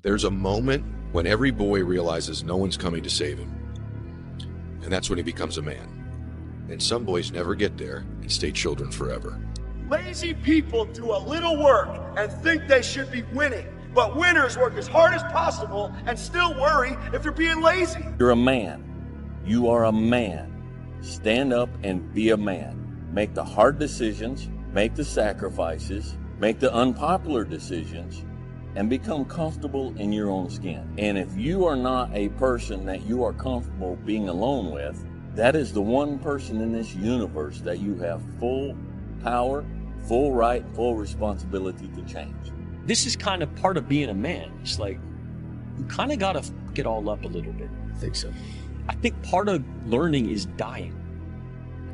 There's a moment when every boy realizes no one's coming to save him. And that's when he becomes a man. And some boys never get there and stay children forever. Lazy people do a little work and think they should be winning. But winners work as hard as possible and still worry if they're being lazy. You're a man. You are a man. Stand up and be a man. Make the hard decisions, make the sacrifices, make the unpopular decisions, and become comfortable in your own skin. And if you are not a person that you are comfortable being alone with, that is the one person in this universe that you have full power, full right, full responsibility to change. This is kind of part of being a man. It's like, you kind of got to f*** it all up a little bit. I think so. I think part of learning is dying.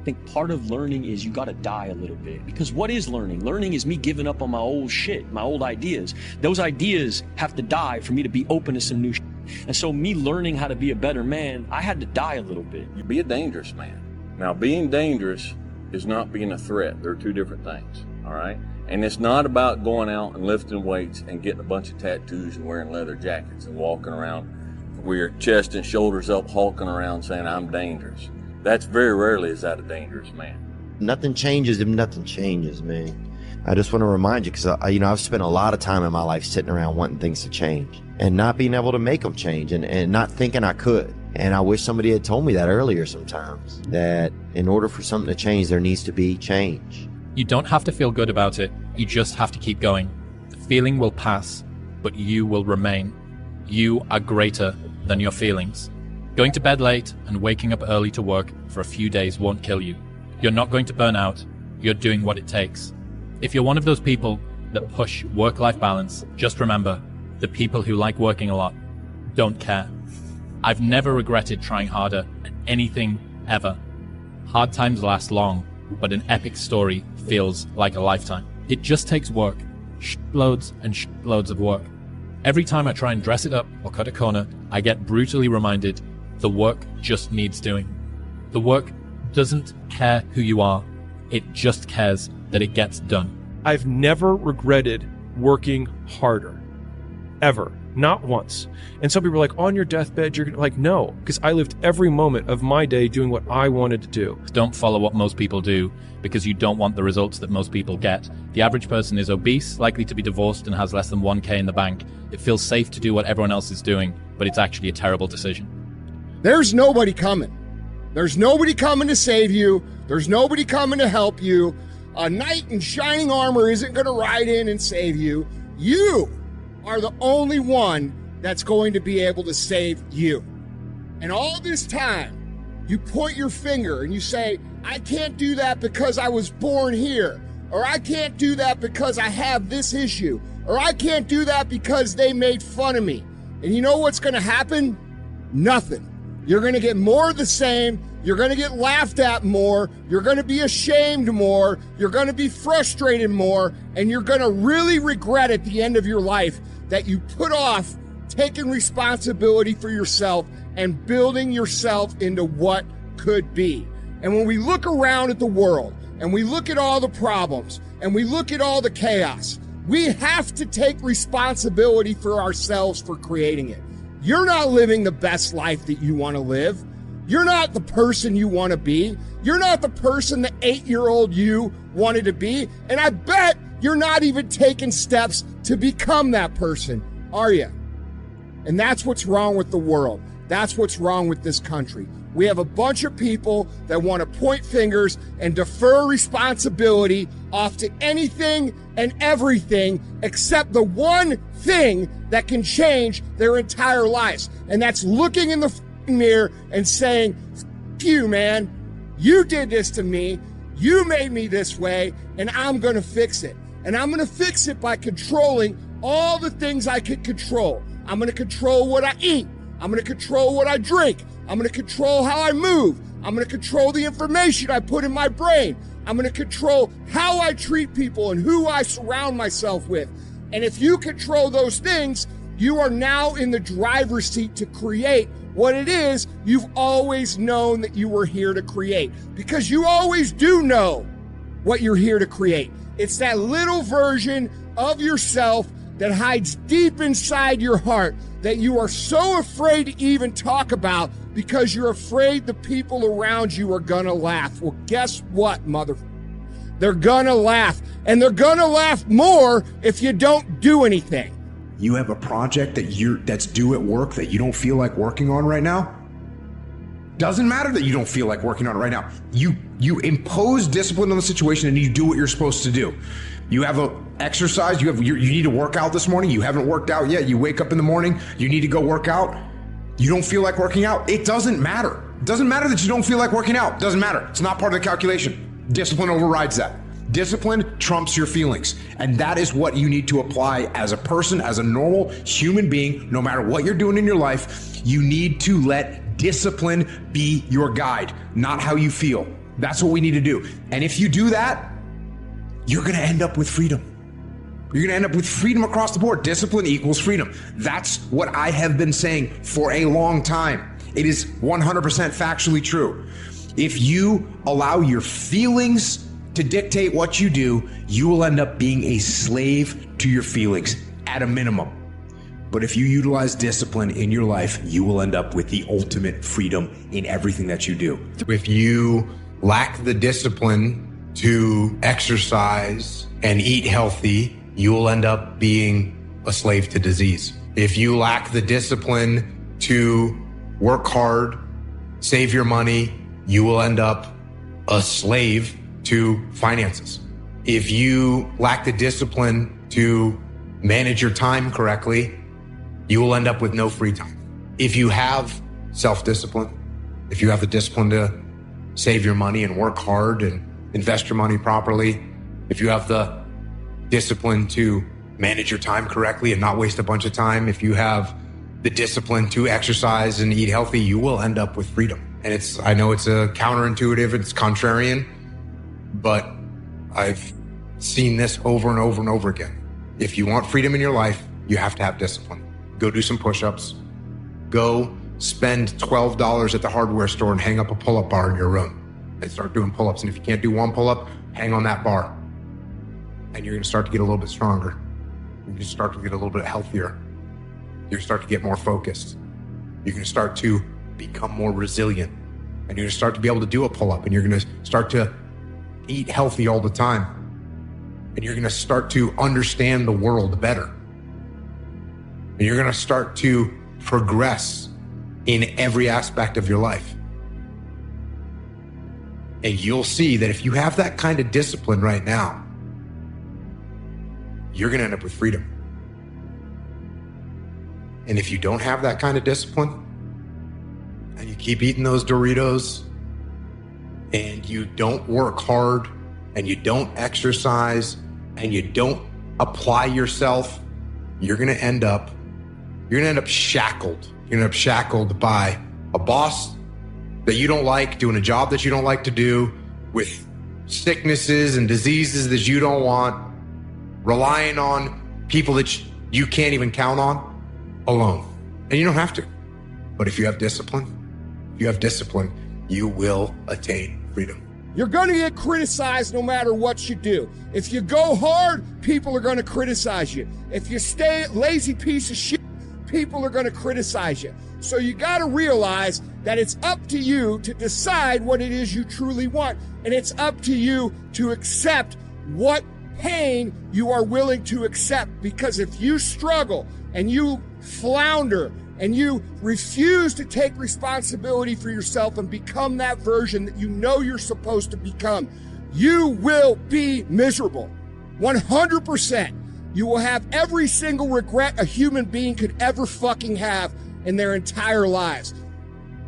I think part of learning is you got to die a little bit. Because what is learning? Learning is me giving up on my old shit, my old ideas. Those ideas have to die for me to be open to some new shit. And so me learning how to be a better man, I had to die a little bit. You be a dangerous man. Now, being dangerous is not being a threat. They're two different things, all right? And it's not about going out and lifting weights and getting a bunch of tattoos and wearing leather jackets and walking around with your chest and shoulders up, hulking around saying, I'm dangerous. That's very rarely is that a dangerous man. Nothing changes if nothing changes, man. I just want to remind you, because I've spent a lot of time in my life sitting around wanting things to change and not being able to make them change and not thinking I could. And I wish somebody had told me that earlier sometimes, that in order for something to change, there needs to be change. You don't have to feel good about it. You just have to keep going. The feeling will pass, but you will remain. You are greater than your feelings. Going to bed late and waking up early to work for a few days won't kill you. You're not going to burn out. You're doing what it takes. If you're one of those people that push work-life balance, just remember, the people who like working a lot don't care. I've never regretted trying harder at anything ever. Hard times last long, but an epic story feels like a lifetime. It just takes work. Shitloads and shitloads of work. Every time I try and dress it up or cut a corner, I get brutally reminded the work just needs doing. The work doesn't care who you are. It just cares that it gets done. I've never regretted working harder. Ever. Not once. And some people are like, on your deathbed, you're like, no, because I lived every moment of my day doing what I wanted to do. Don't follow what most people do, because you don't want the results that most people get. The average person is obese, likely to be divorced, and has less than 1K in the bank. It feels safe to do what everyone else is doing, but it's actually a terrible decision. There's nobody coming. There's nobody coming to save you. There's nobody coming to help you. A knight in shining armor isn't going to ride in and save you. You are the only one that's going to be able to save you. And all this time, you point your finger and you say, I can't do that because I was born here, or I can't do that because I have this issue, or I can't do that because they made fun of me. And you know what's going to happen? Nothing. You're going to get more of the same. You're going to get laughed at more. You're going to be ashamed more. You're going to be frustrated more. And you're going to really regret at the end of your life that you put off taking responsibility for yourself and building yourself into what could be. And when we look around at the world and we look at all the problems and we look at all the chaos, we have to take responsibility for ourselves for creating it. You're not living the best life that you want to live. You're not the person you want to be. You're not the person the 8-year-old you wanted to be. And I bet you're not even taking steps to become that person, are you? And that's what's wrong with the world. That's what's wrong with this country. We have a bunch of people that want to point fingers and defer responsibility off to anything and everything except the one thing that can change their entire lives. And that's looking in the mirror and saying, F you, man. You did this to me. You made me this way, and I'm going to fix it. And I'm going to fix it by controlling all the things I can control. I'm going to control what I eat. I'm going to control what I drink. I'm going to control how I move. I'm going to control the information I put in my brain. I'm going to control how I treat people and who I surround myself with. And if you control those things, you are now in the driver's seat to create what it is you've always known that you were here to create. Because you always do know what you're here to create. It's that little version of yourself that hides deep inside your heart that you are so afraid to even talk about because you're afraid the people around you are gonna laugh. Well, guess what, they're gonna laugh, and they're gonna laugh more if you don't do anything. You have a project that's due at work that you don't feel like working on right now? Doesn't matter that you don't feel like working on it right now. You impose discipline on the situation and you do what you're supposed to do. You have a exercise, you need to work out this morning, you haven't worked out yet, you wake up in the morning, you need to go work out, you don't feel like working out, it doesn't matter. It doesn't matter that you don't feel like working out, it doesn't matter. It's not part of the calculation. Discipline overrides that. Discipline trumps your feelings. And that is what you need to apply as a person, as a normal human being, no matter what you're doing in your life. You need to let discipline be your guide, not how you feel. That's what we need to do. And if you do that, you're going to end up with freedom. You're going to end up with freedom across the board. Discipline equals freedom. That's what I have been saying for a long time. It is 100% factually true. If you allow your feelings to dictate what you do, you will end up being a slave to your feelings at a minimum. But if you utilize discipline in your life, you will end up with the ultimate freedom in everything that you do. If you lack the discipline to exercise and eat healthy, you will end up being a slave to disease. If you lack the discipline to work hard, save your money, you will end up a slave to finances. If you lack the discipline to manage your time correctly, you will end up with no free time. If you have self-discipline, if you have the discipline to save your money and work hard and invest your money properly, if you have the discipline to manage your time correctly and not waste a bunch of time, if you have the discipline to exercise and eat healthy, you will end up with freedom. And I know it's a counterintuitive, it's contrarian, but I've seen this over and over and over again. If you want freedom in your life, you have to have discipline. Go do some push-ups. Go spend $12 at the hardware store and hang up a pull-up bar in your room and start doing pull-ups. And if you can't do one pull-up, hang on that bar. And you're going to start to get a little bit stronger. You're going to start to get a little bit healthier. You're going to start to get more focused. You're going to start to become more resilient. And you're going to start to be able to do a pull-up. And you're going to start to eat healthy all the time. And you're going to start to understand the world better. And you're going to start to progress in every aspect of your life. And you'll see that if you have that kind of discipline right now, you're going to end up with freedom. And if you don't have that kind of discipline, and you keep eating those Doritos, and you don't work hard, and you don't exercise, and you don't apply yourself, you're going to end up shackled. You're going to end up shackled by a boss that you don't like, doing a job that you don't like to do, with sicknesses and diseases that you don't want, relying on people that you can't even count on, alone. And you don't have to. But if you have discipline, you will attain freedom. You're going to get criticized no matter what you do. If you go hard, people are going to criticize you. If you stay a lazy piece of shit, people are going to criticize you. So you got to realize that it's up to you to decide what it is you truly want. And it's up to you to accept what pain you are willing to accept. Because if you struggle and you flounder and you refuse to take responsibility for yourself and become that version that you know you're supposed to become, you will be miserable. 100%. You will have every single regret a human being could ever fucking have in their entire lives.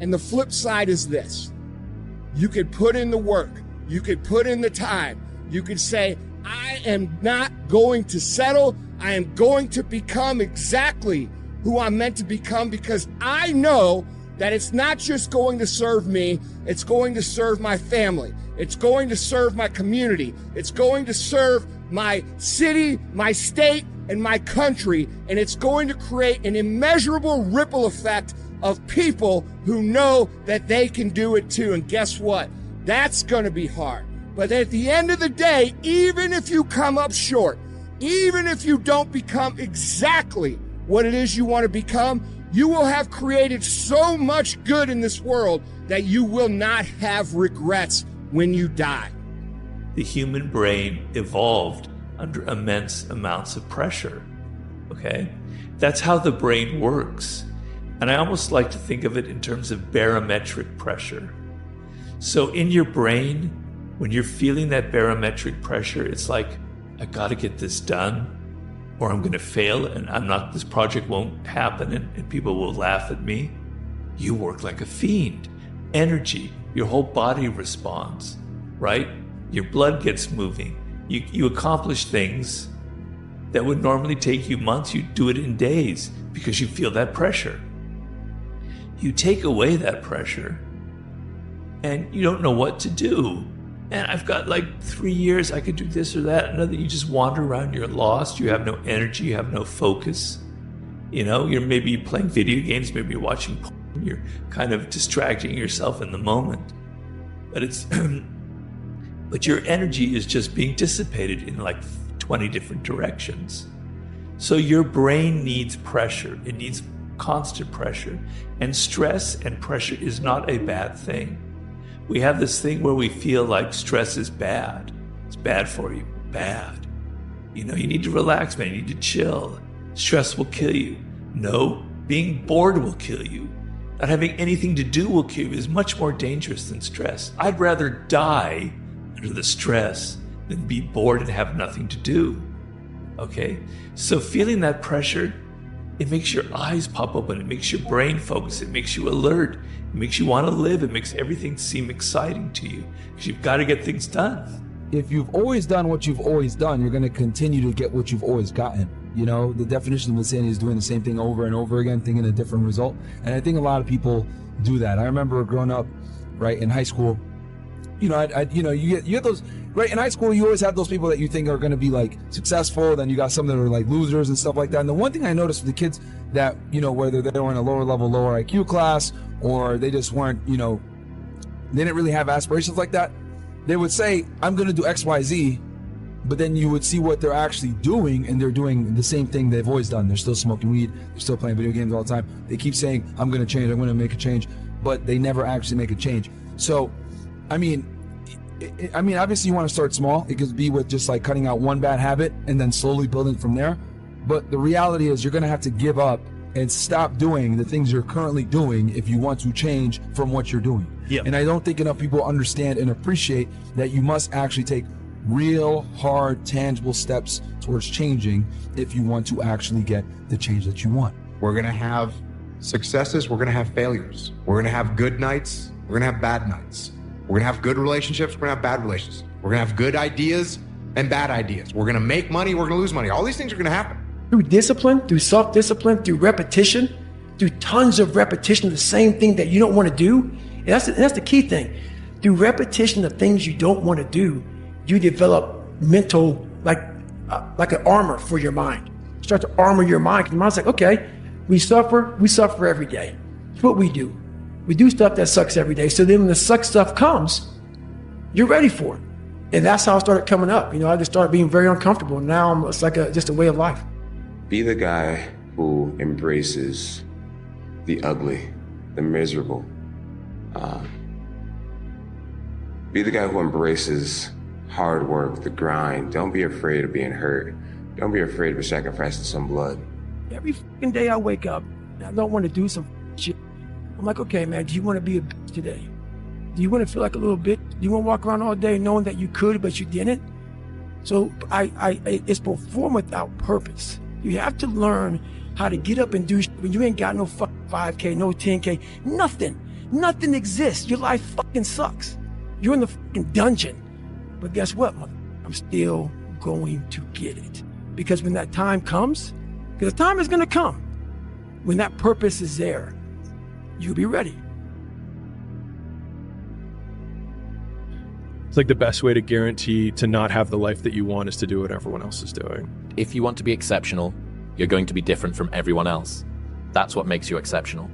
And the flip side is this. You could put in the work. You could put in the time. You could say, I am not going to settle. I am going to become exactly who I'm meant to become, because I know that it's not just going to serve me, it's going to serve my family. It's going to serve my community. It's going to serve my city, my state, and my country. And it's going to create an immeasurable ripple effect of people who know that they can do it too. And guess what? That's going to be hard. But at the end of the day, even if you come up short, Even if you don't become exactly what it is you want to become, you will have created so much good in this world that you will not have regrets when you die. The human brain evolved under immense amounts of pressure, okay? That's how the brain works. And I almost like to think of it in terms of barometric pressure. So in your brain, when you're feeling that barometric pressure, it's like, I got to get this done or I'm going to fail and this project won't happen and people will laugh at me. You work like a fiend. Energy, your whole body responds, right? Your blood gets moving. You accomplish things that would normally take you months. You do it in days because you feel that pressure. You take away that pressure and you don't know what to do. And I've got like 3 years, I could do this or that. Another, you just wander around, you're lost, you have no energy, you have no focus. You know, you're maybe playing video games, maybe you're watching porn, you're kind of distracting yourself in the moment. But it's, but your energy is just being dissipated in like 20 different directions. So your brain needs pressure, it needs constant pressure. And stress and pressure is not a bad thing. We have this thing where we feel like stress is bad. It's bad for you. Bad. You know, you need to relax, man. You need to chill. Stress will kill you. No, being bored will kill you. Not having anything to do will kill you. Is much more dangerous than stress. I'd rather die under the stress than be bored and have nothing to do. Okay? So feeling that pressure, it makes your eyes pop open. It makes your brain focus. It makes you alert. It makes you want to live. It makes everything seem exciting to you because you've got to get things done. If you've always done what you've always done, you're going to continue to get what you've always gotten. You know, the definition of insanity is doing the same thing over and over again, thinking a different result. And I think a lot of people do that. I remember growing up, right, in high school, you know, you get those, right, in high school, you always have those people that you think are going to be like successful. Then you got some that are like losers and stuff like that. And the one thing I noticed with the kids that, you know, whether they were in a lower level, lower IQ class, or they just weren't, you know, they didn't really have aspirations like that, they would say, I'm going to do X, Y, Z, but then you would see what they're actually doing, and they're doing the same thing they've always done. They're still smoking weed, they're still playing video games all the time. They keep saying, I'm going to change, I'm going to make a change, but they never actually make a change. So, I mean, obviously you want to start small. It could be with just like cutting out one bad habit and then slowly building from there. But the reality is you're going to have to give up and stop doing the things you're currently doing if you want to change from what you're doing. Yep. And I don't think enough people understand and appreciate that you must actually take real, hard, tangible steps towards changing if you want to actually get the change that you want. We're going to have successes. We're going to have failures. We're going to have good nights. We're going to have bad nights. We're going to have good relationships. We're going to have bad relationships. We're going to have good ideas and bad ideas. We're going to make money. We're going to lose money. All these things are going to happen. Through discipline, through self-discipline, through repetition, through tons of repetition of the same thing that you don't want to do. And that's the key thing. Through repetition of things you don't want to do, you develop mental, like an armor for your mind. You start to armor your mind, because your mind's like, okay, we suffer every day. It's what we do. We do stuff that sucks every day. So then when the suck stuff comes, you're ready for it. And that's how I started coming up. You know, I just started being very uncomfortable. Now it's like just a way of life. Be the guy who embraces the ugly, the miserable. Be the guy who embraces hard work, the grind. Don't be afraid of being hurt. Don't be afraid of sacrificing some blood. Every fucking day I wake up, and I don't want to do some shit. I'm like, okay, man, do you want to be a bitch today? Do you want to feel like a little bitch? Do you want to walk around all day knowing that you could, but you didn't? So it's perform without purpose. You have to learn how to get up and do shit when you ain't got no fucking 5K, no 10K, nothing. Nothing exists. Your life fucking sucks. You're in the fucking dungeon. But guess what? I'm still going to get it. Because when that time comes, because the time is going to come, when that purpose is there, you'll be ready. It's like the best way to guarantee to not have the life that you want is to do what everyone else is doing. If you want to be exceptional, you're going to be different from everyone else. That's what makes you exceptional.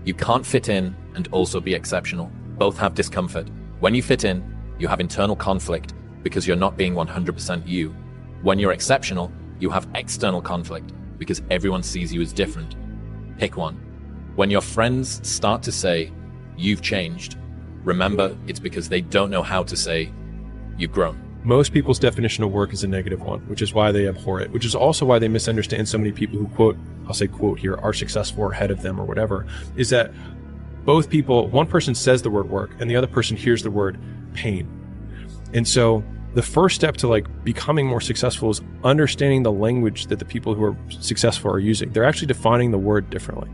You can't fit in and also be exceptional. Both have discomfort. When you fit in, you have internal conflict because you're not being 100% you. When you're exceptional, You have external conflict because everyone sees you as different. Pick one. When your friends start to say, you've changed, remember it's because they don't know how to say, you've grown. Most people's definition of work is a negative one, which is why they abhor it, which is also why they misunderstand so many people who quote, I'll say quote here, are successful or ahead of them or whatever, is that both people, one person says the word work and the other person hears the word pain. And so the first step to like becoming more successful is understanding the language that the people who are successful are using. They're actually defining the word differently.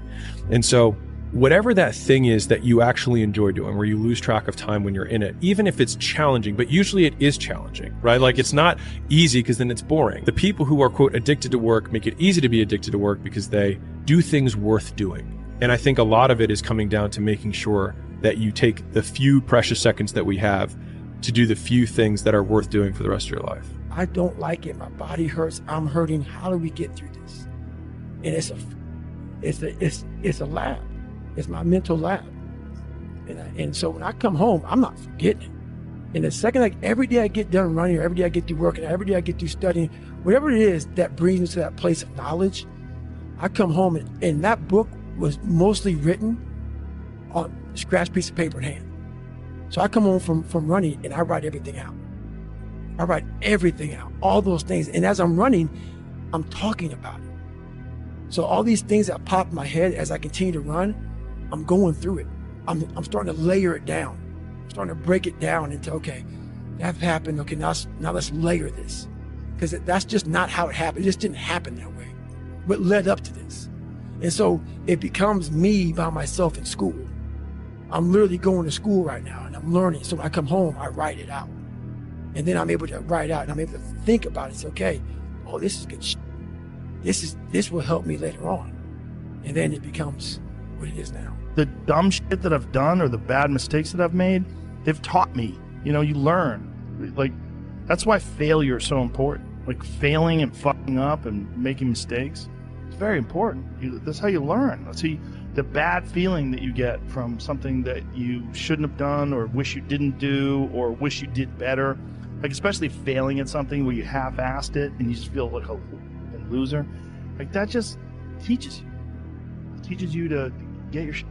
And so whatever that thing is that you actually enjoy doing, where you lose track of time when you're in it, even if it's challenging, but usually it is challenging, right? Like it's not easy because then it's boring. The people who are, quote, addicted to work make it easy to be addicted to work because they do things worth doing. And I think a lot of it is coming down to making sure that you take the few precious seconds that we have to do the few things that are worth doing for the rest of your life. I don't like it. My body hurts. I'm hurting. How do we get through this? And it's a lab. It's my mental lab. And so when I come home, I'm not forgetting it. And the second, like every day I get done running, or every day I get through working, every day I get through studying, whatever it is that brings me to that place of knowledge, I come home and that book was mostly written on a scratch piece of paper in hand. So I come home from running and I write everything out. I write everything out, all those things. And as I'm running, I'm talking about it. So all these things that pop in my head as I continue to run, I'm going through it. I'm starting to layer it down. I'm starting to break it down into, okay, that happened. Okay, now let's layer this. Because that's just not how it happened. It just didn't happen that way. What led up to this? And so it becomes me by myself in school. I'm literally going to school right now and I'm learning. So when I come home, I write it out. And then I'm able to write out and I'm able to think about it. It's okay. Oh, this is good shit. This will help me later on. And then it becomes what it is now. The dumb shit that I've done or the bad mistakes that I've made, they've taught me. You know, you learn. Like, that's why failure is so important. Like failing and fucking up and making mistakes. It's very important. That's how you learn. That's how the bad feeling that you get from something that you shouldn't have done or wish you didn't do or wish you did better. Like especially failing at something where you half-assed it and you just feel like a loser. Like that just teaches you. It teaches you to get your shit